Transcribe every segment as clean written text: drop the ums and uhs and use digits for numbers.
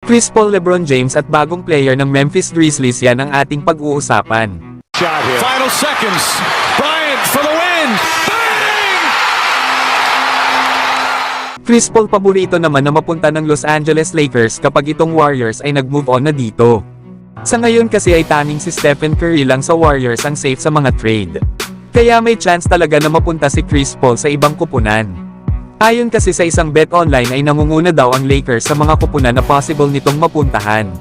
Chris Paul, LeBron James at bagong player ng Memphis Grizzlies, yan ang ating pag-uusapan. Final seconds. Bryant for the win. Bang! Chris Paul paborito naman na mapunta ng Los Angeles Lakers kapag itong Warriors ay nag-move on na dito. Sa ngayon kasi ay tanging si Stephen Curry lang sa Warriors ang safe sa mga trade. Kaya may chance talaga na mapunta si Chris Paul sa ibang kupunan. Ayon kasi sa isang bet online ay nangunguna daw ang Lakers sa mga kupunan na possible nitong mapuntahan.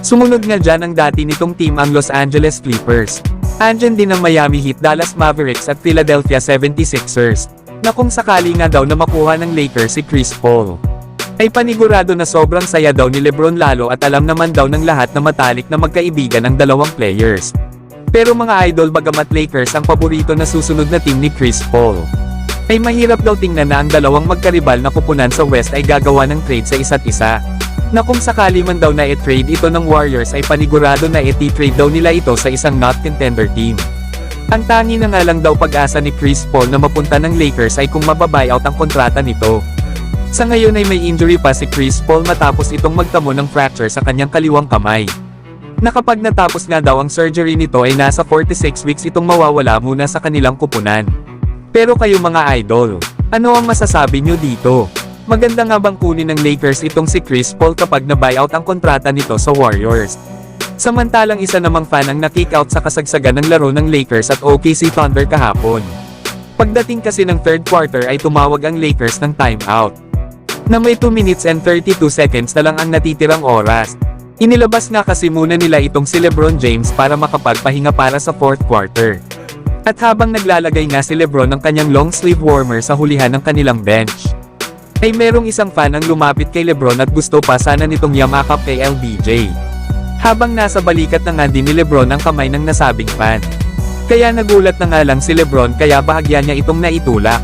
Sumunod nga dyan ang dati nitong team ang Los Angeles Clippers. Andyan din ang Miami Heat, Dallas Mavericks at Philadelphia 76ers, na kung sakali nga daw na makuha ng Lakers si Chris Paul, ay panigurado na sobrang saya daw ni LeBron, lalo at alam naman daw ng lahat na matalik na magkaibigan ang dalawang players. Pero mga idol, bagamat Lakers ang paborito na susunod na team ni Chris Paul, ay mahirap daw tingnan na ang dalawang magkaribal na kupunan sa West ay gagawa ng trade sa isa't isa, na kung sakali man daw na i-trade ito ng Warriors ay panigurado na i-trade daw nila ito sa isang not contender team. Ang tangi na nga lang daw pag-asa ni Chris Paul na mapunta ng Lakers ay kung mababuyout ang kontrata nito. Sa ngayon ay may injury pa si Chris Paul matapos itong magtamo ng fracture sa kanyang kaliwang kamay, na kapag natapos nga daw ang surgery nito ay nasa 46 weeks itong mawawala muna sa kanilang kupunan. Pero kayo mga idol, ano ang masasabi nyo dito? Maganda nga bang kunin ng Lakers itong si Chris Paul kapag na-buyout ang kontrata nito sa Warriors? Samantalang isa namang fan ang na-kick out sa kasagsagan ng laro ng Lakers at OKC Thunder kahapon. Pagdating kasi ng third quarter ay tumawag ang Lakers ng timeout, na may 2 minutes and 32 seconds na lang ang natitirang oras. Inilabas nga kasi muna nila itong si LeBron James para makapagpahinga para sa fourth quarter. At habang naglalagay nga si LeBron ng kanyang long sleeve warmer sa hulihan ng kanilang bench, ay merong isang fan ang lumapit kay LeBron at gusto pa sana nitong yamakap kay LBJ. Habang nasa balikat na nga din ni LeBron ang kamay ng nasabing fan. Kaya nagulat na nga lang si LeBron kaya bahagya niya itong naitulak.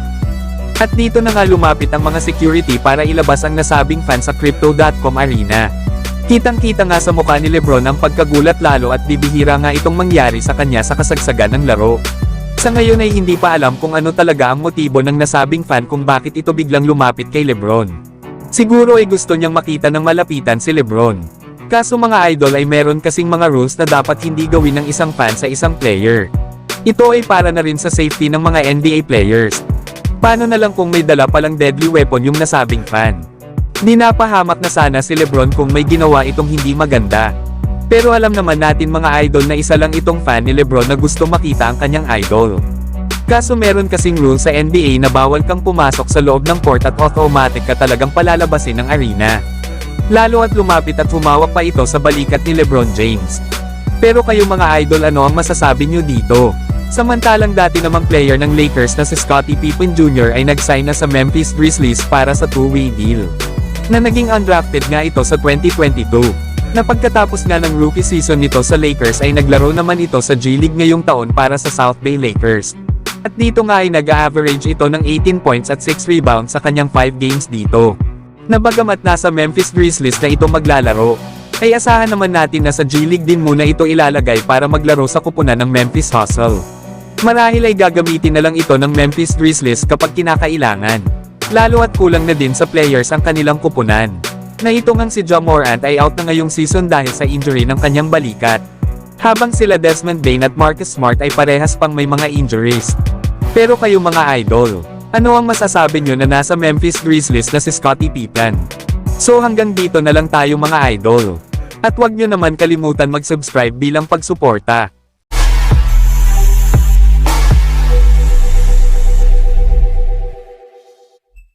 At dito na nga lumapit ang mga security para ilabas ang nasabing fan sa Crypto.com arena. Kitang-kita nga sa mukha ni LeBron ang pagkagulat, lalo at bibihira nga itong mangyari sa kanya sa kasagsagan ng laro. Sa ngayon ay hindi pa alam kung ano talaga ang motibo ng nasabing fan kung bakit ito biglang lumapit kay LeBron. Siguro ay gusto niyang makita ng malapitan si LeBron. Kaso mga idol ay meron kasing mga rules na dapat hindi gawin ng isang fan sa isang player. Ito ay para na rin sa safety ng mga NBA players. Paano na lang kung may dala palang deadly weapon yung nasabing fan? Dinapahamak na sana si LeBron kung may ginawa itong hindi maganda. Pero alam naman natin mga idol na isa lang itong fan ni LeBron na gusto makita ang kanyang idol. Kaso meron kasing rule sa NBA na bawal kang pumasok sa loob ng court at automatic ka talagang palalabasin ng arena. Lalo at lumapit at humawak pa ito sa balikat ni LeBron James. Pero kayo mga idol, ano ang masasabi nyo dito? Samantalang dati namang player ng Lakers na si Scottie Pippen Jr. ay nag-sign na sa Memphis Grizzlies para sa 2-way deal, na naging undrafted nga ito sa 2022. Na pagkatapos nga ng rookie season nito sa Lakers ay naglaro naman ito sa G League ngayong taon para sa South Bay Lakers. At dito nga ay nag-average ito ng 18 points at 6 rebounds sa kanyang 5 games dito. Na bagamat nasa Memphis Grizzlies na ito maglalaro, ay asahan naman natin na sa G League din muna ito ilalagay para maglaro sa kupunan ng Memphis Hustle. Marahil ay gagamitin na lang ito ng Memphis Grizzlies kapag kinakailangan. Lalo at kulang na din sa players ang kanilang kupunan. Na ito ngang si Ja Morant ay out na ngayong season dahil sa injury ng kanyang balikat. Habang sila Desmond Bane at Marcus Smart ay parehas pang may mga injuries. Pero kayo mga idol, ano ang masasabi nyo na nasa Memphis Grizzlies na si Scottie Pippen? So hanggang dito na lang tayo mga idol. At wag nyo naman kalimutan mag-subscribe bilang pagsuporta.